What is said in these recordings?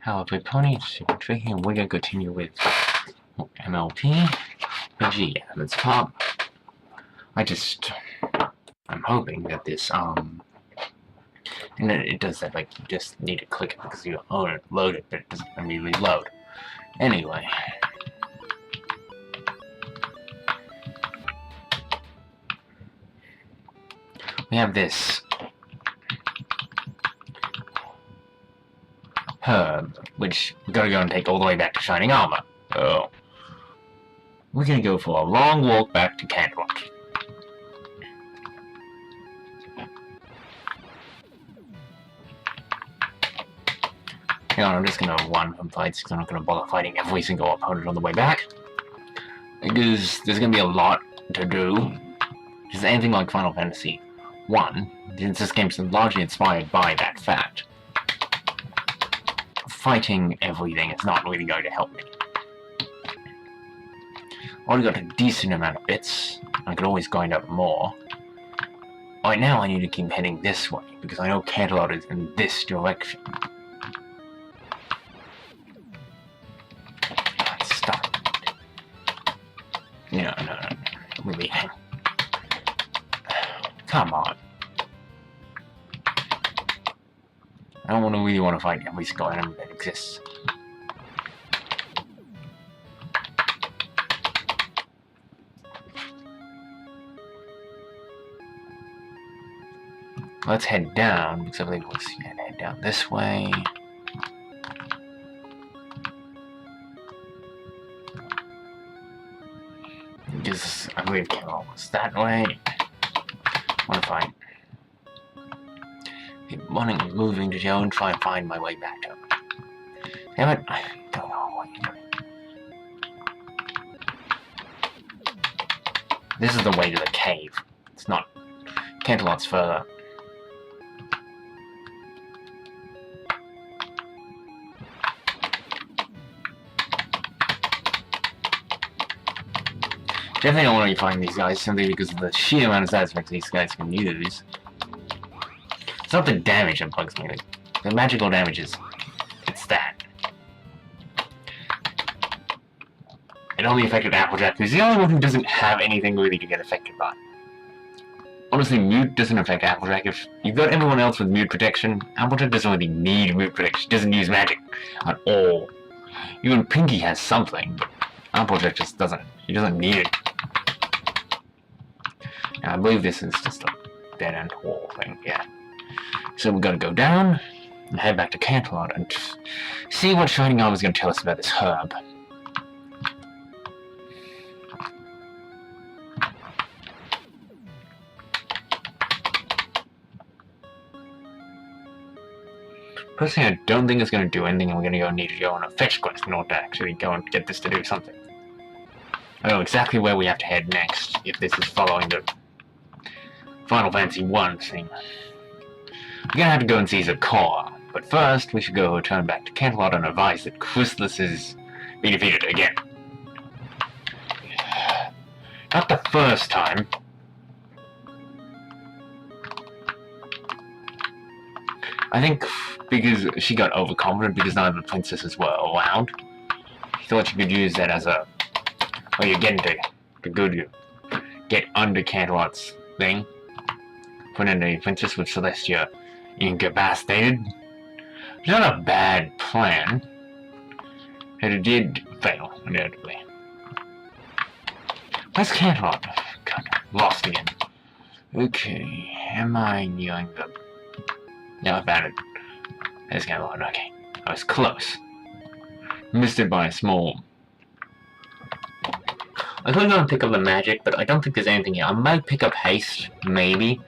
However, pony super tricky, and we're gonna continue with MLP. G at its top. I'm hoping that this and then it does that, like, you just need to click it because you own it, load it, but it doesn't immediately load. Anyway. We have this herb, which we gotta go and take all the way back to Shining Armor. So we're gonna go for a long walk back to Cadence. Hang on, I'm just gonna run from fights because I'm not gonna bother fighting every single opponent on the way back. Because there's gonna be a lot to do. Just anything like Final Fantasy 1, since this game's largely inspired by that fact. Fighting everything is not really going to help me. Already got a decent amount of bits. I could always grind up more. Right now I need to keep heading this way, because I know Canterlot is in this direction. Stop. No. We're leaving. Come on. I don't really want to fight every single enemy that exists. Let's head down, because I believe we'll see it head down this way. Because I believe Carol was that way. Want to find. Keep moving to go and try and find my way back to him. Damn it, I don't know what you're doing. This is the way to the cave. It's not. Canterlot's further. Definitely don't want to find these guys simply because of the sheer amount of stats these guys can use. It's not the damage that bugs me. Like, the magical damage is... it's that. It only affected Applejack, who's the only one who doesn't have anything really to get affected by. Honestly, mute doesn't affect Applejack. If you've got everyone else with mute protection, Applejack doesn't really need mute protection. He doesn't use magic at all. Even Pinky has something, but Applejack just doesn't. He doesn't need it. Now, I believe this is just a dead-end wall thing, yeah. So we gotta go down, and head back to Canterlot, and see what Shining Armor is gonna tell us about this herb. Personally, I don't think it's gonna do anything, and we're gonna need to go on a fetch quest in order to actually go and get this to do something. I know exactly where we have to head next, if this is following the Final Fantasy 1 thing. We're gonna have to go and see Zakor, but first we should go return back to Canterlot and advise that Chrysalis is being defeated again. Not the first time. I think because she got overconfident because none of the princesses were around. She thought she could use that as a... oh, you're getting to get under Canterlot's thing. Put in a princess with Celestia incapacitated. It's not a bad plan. And it did fail, inevitably. Where's Canterlot? God, lost again. Okay, am I nearing the... no, I found it. There's Canterlot, okay. I was close. Missed it by a small... I could go and pick up the magic, but I don't think there's anything here. I might pick up haste, maybe.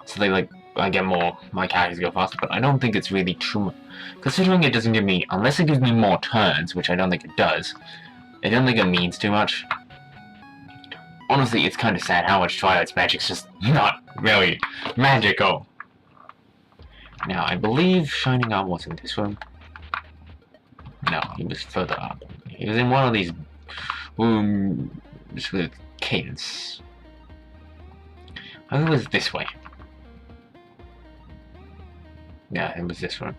So they, like, I get more, my characters go faster, but I don't think it's really true. Considering it doesn't give me, unless it gives me more turns, which I don't think it does, I don't think it means too much. Honestly, it's kind of sad how much Twilight's magic's just not really magical. Now, I believe Shining Arm was in this room. No, he was further up. He was in one of these rooms with Cadence. I think it was this way. Yeah, it was this one.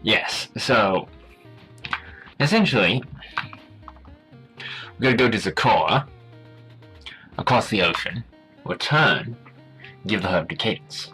Yes, so essentially we're gonna go to Zakora, across the ocean, return, give the herb to Cadence.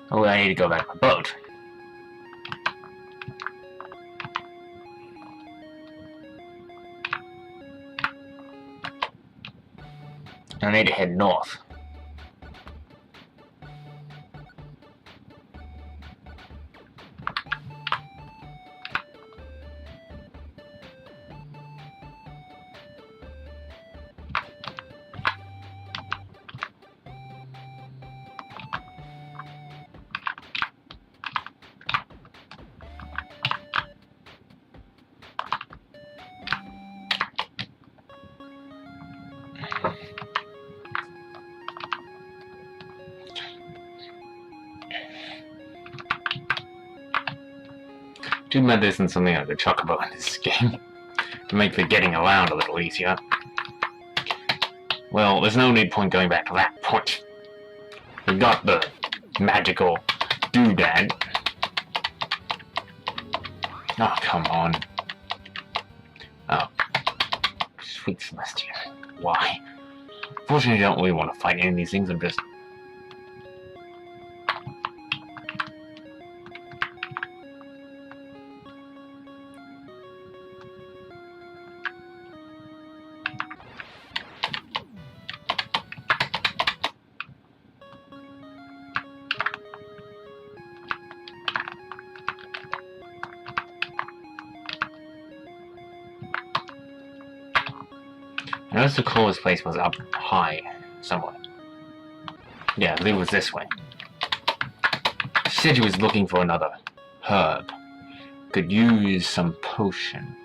Oh, I need to go back to my boat. I need to head north. Too bad there isn't something I could talk about in this game to make the getting around a little easier. Well, there's no point going back to that point. We got the magical doodad. Oh, come on. Oh. Sweet Celestia. Why? Fortunately, I don't really want to fight any of these things, I'm just... I noticed the coolest place was up high, somewhere. Yeah, I believe it was this way. She said she was looking for another herb. Could use some potion.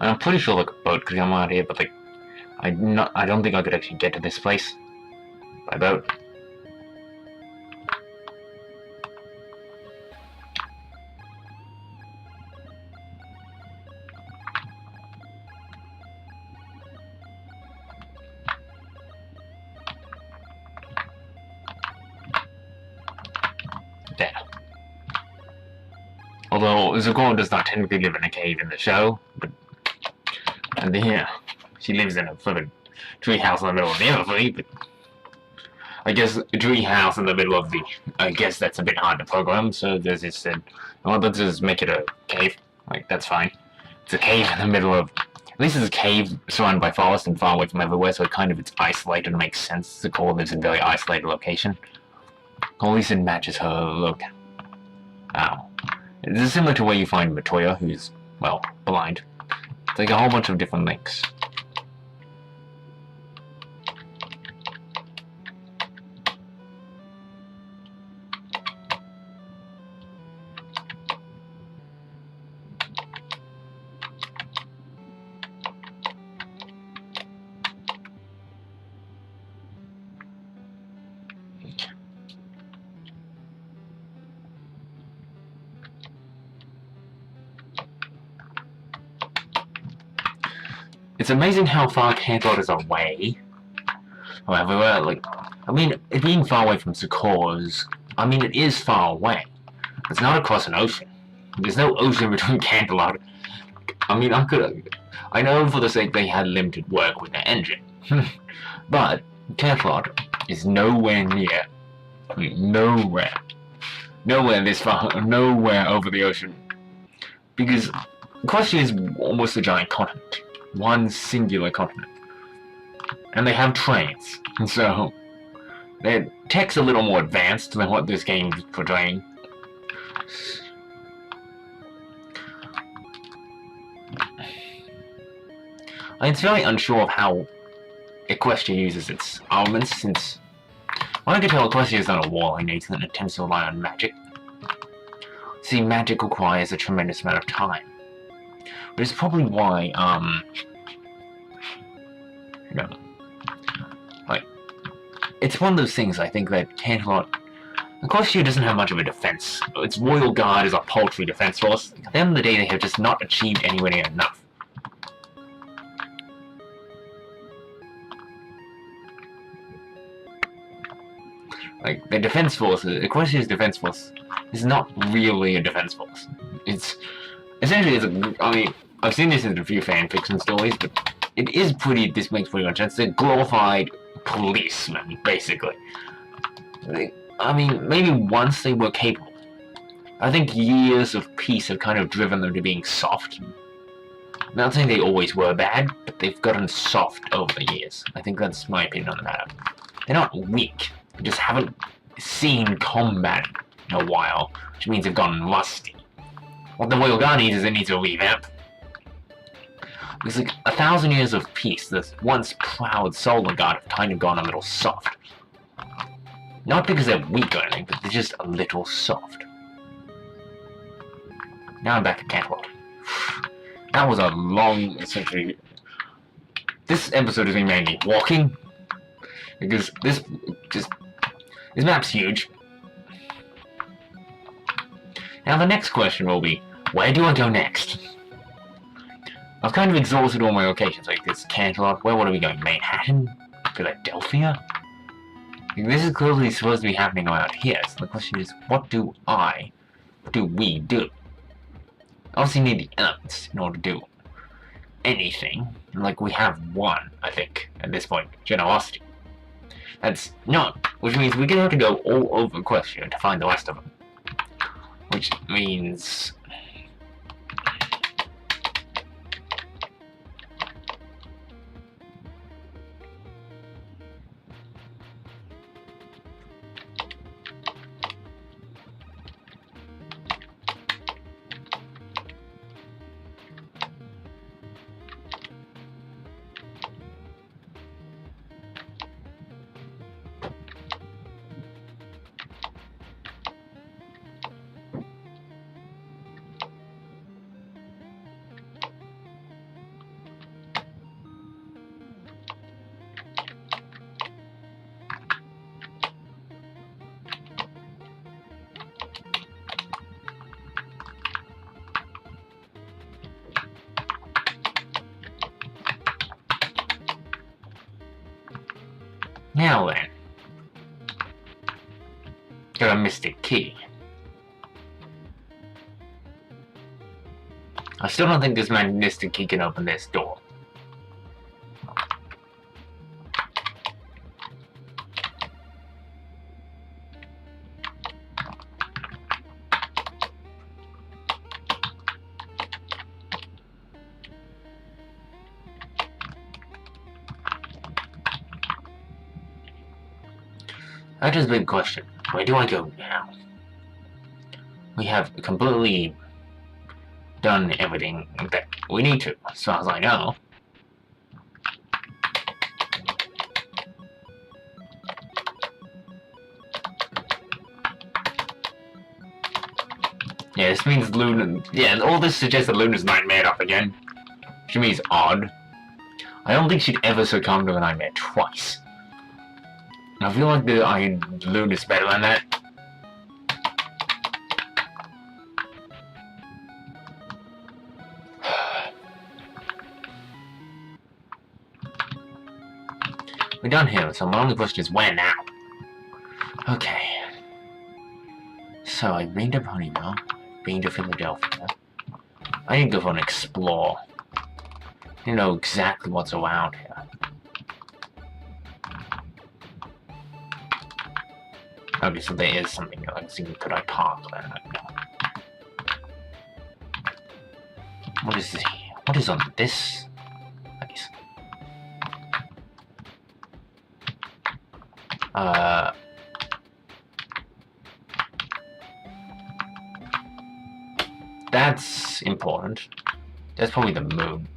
I'm pretty sure like a boat could come out here, but like, I don't think I could actually get to this place by boat. There. Although Zakora does not technically live in a cave in the show, but and here she lives in a flippin' tree house in the middle of the MLP, but I guess a tree house in the middle of the I guess that's a bit hard to program, so they just said, well, let's just make it a cave. Like, that's fine. It's a cave in the middle of at least it's a cave surrounded by forest and far away from everywhere, so it's isolated and makes sense. Zakora lives in a very isolated location. Or at least it matches her look. Ow. This is similar to where you find Matoya, who's, well, blind. It's like a whole bunch of different links. It's amazing how far Canthod is away. However, like, I mean, it being far away from Zakora's, I mean, it is far away. It's not across an ocean. There's no ocean between Canthod. I mean, I know for the sake they had limited work with their engine. But Canthod is nowhere near, I mean, nowhere this far, nowhere over the ocean. Because the question is almost a giant continent. One singular continent. And they have trains, and so their tech's a little more advanced than what this game is portraying. It's very unsure of how Equestria uses its armaments, since Well, I can tell Equestria is not a warlike nation that attempts to rely on magic. See, magic requires a tremendous amount of time. Which is probably why, you know, like, it's one of those things I think that Equestria doesn't have much of a defense. Its royal guard is a paltry defense force. At the end of the day, they have just not achieved anywhere near enough. Like, the defense force, Equestria's defense force, is not really a defense force. It's, essentially, I mean, I've seen this in a few fanfiction stories, but it is this makes pretty much sense. They're glorified policemen, basically. I mean, maybe once they were capable. I think years of peace have kind of driven them to being soft. I'm not saying they always were bad, but they've gotten soft over the years. I think that's my opinion on the matter. They're not weak. They just haven't seen combat in a while, which means they've gotten rusty. What the Royal Guard needs is it needs a revamp. Because like 1,000 years of peace, this once proud Solar Guard have kind of gone a little soft. Not because they're weak or anything, but they're just a little soft. Now I'm back at Cantwell. That was a long, essentially... This episode has been mainly walking. Because this map's huge. Now the next question will be, where do I go next? I've kind of exhausted all my locations, like this Canterlot. Where are we going? Manhattan? Philadelphia? This is clearly supposed to be happening around here, so the question is, what do we do? Obviously need the elements in order to do anything. Like, we have one, I think, at this point. Generosity. That's not, which means we're gonna have to go all over Equestria to find the rest of them. Which means... Now then, got a mystic key. I still don't think this mystic key can open this door. That is a big question. Where do I go now? We have completely done everything that we need to, as far as I know. Yeah, this means Luna... Yeah, all this suggests that Luna's nightmare up again. Which means odd. I don't think she'd ever succumb to a nightmare twice. I feel like Luna's better than that. We're done here, so my only question is where now? Okay. So I've been to Ponyville, been to Philadelphia. I need to go for an explore. You know exactly what's around here. Okay, so there is something that I see. Could I park there? No. What is this? What is on this place? That's important. That's probably the moon.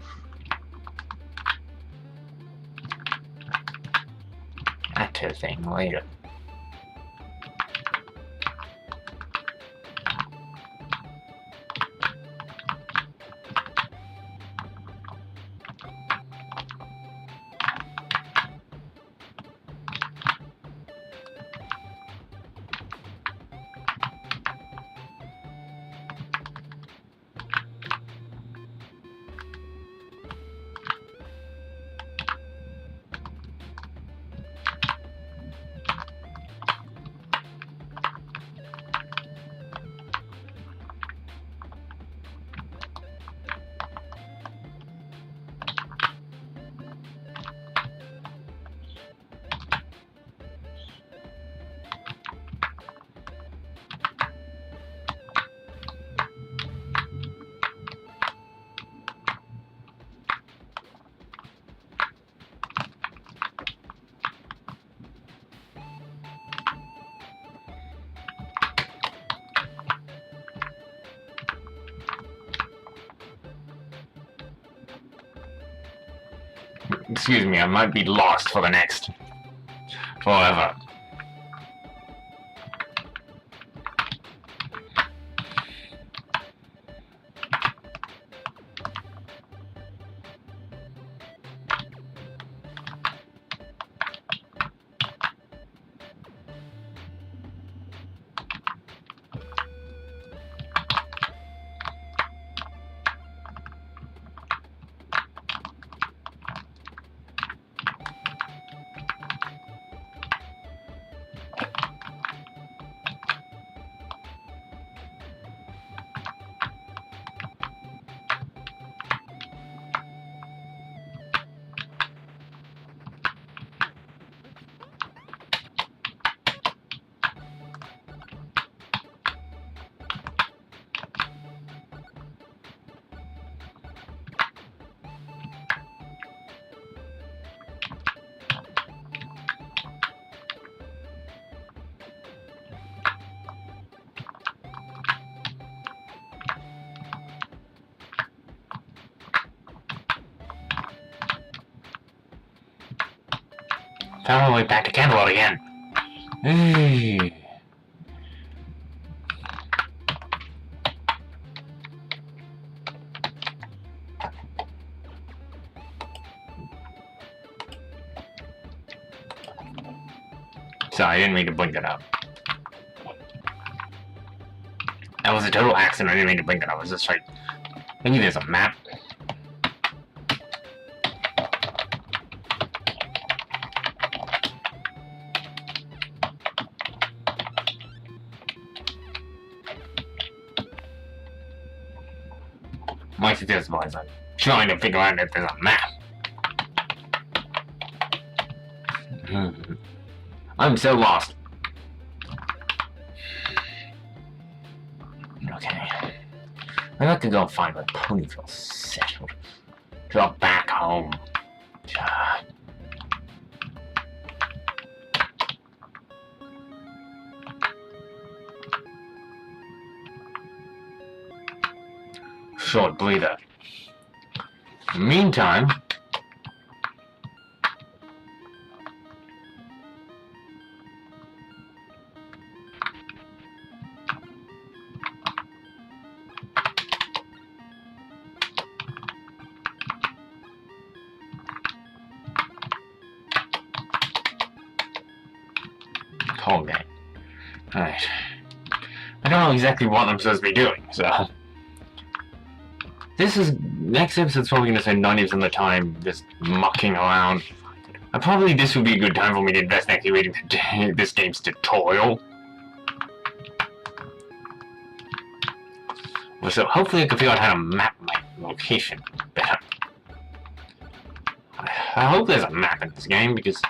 That thing later. Excuse me, I might be lost for the next forever. Found my way back to Candlewood again. Hey. Sorry, I didn't mean to blink that up. That was a total accident. I didn't mean to blink that up. I was just like, maybe there's a map. My suggestion was I'm trying to figure out if there's a map. I'm so lost. Okay. I have to go find my Ponyville settled. Drop back home. Short breather. Meantime, whole game. Alright. I don't know exactly what I'm supposed to be doing, so. This is, next episode's probably going to spend 90% of the time just mucking around. Probably this would be a good time for me to invest in actually reading this game's tutorial. So hopefully I can figure out how to map my location better. I hope there's a map in this game because,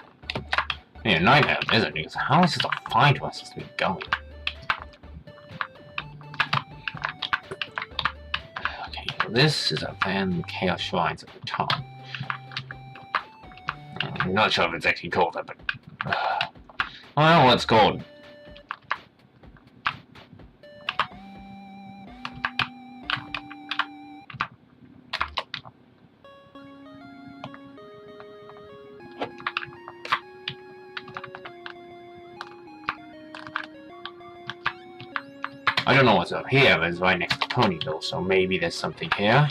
yeah, nightmare, isn't it? Because how am I supposed to find where I'm supposed to be going? This is a van chaos shrines at the top. I'm not sure if it's actually called that, but I don't know what it's called. I don't know what's up here, but it's right next to Ponyville, so maybe there's something here.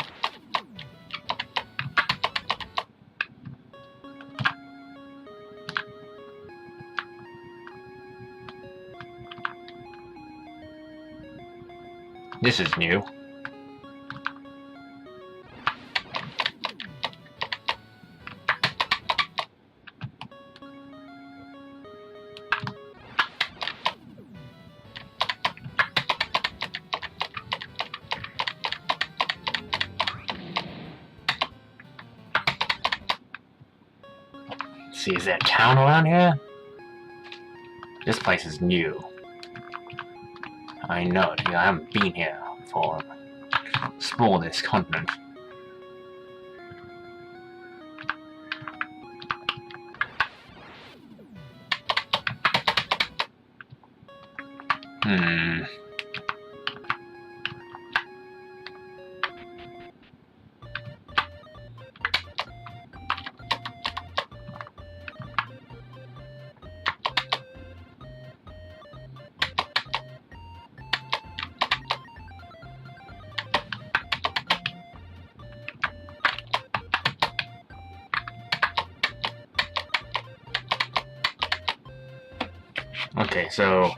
This is new. See, is there a town around here? This place is new. I know it, I haven't been here for explore this continent. Okay, so...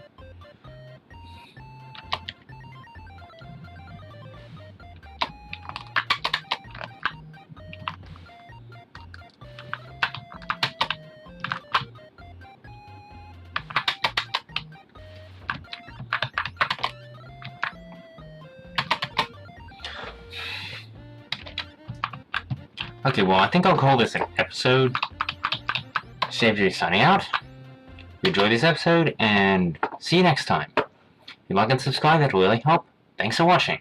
Okay, well, I think I'll call this an episode. Savior signing out. If you enjoyed this episode, and see you next time. If you like and subscribe, that will really help. Thanks for watching.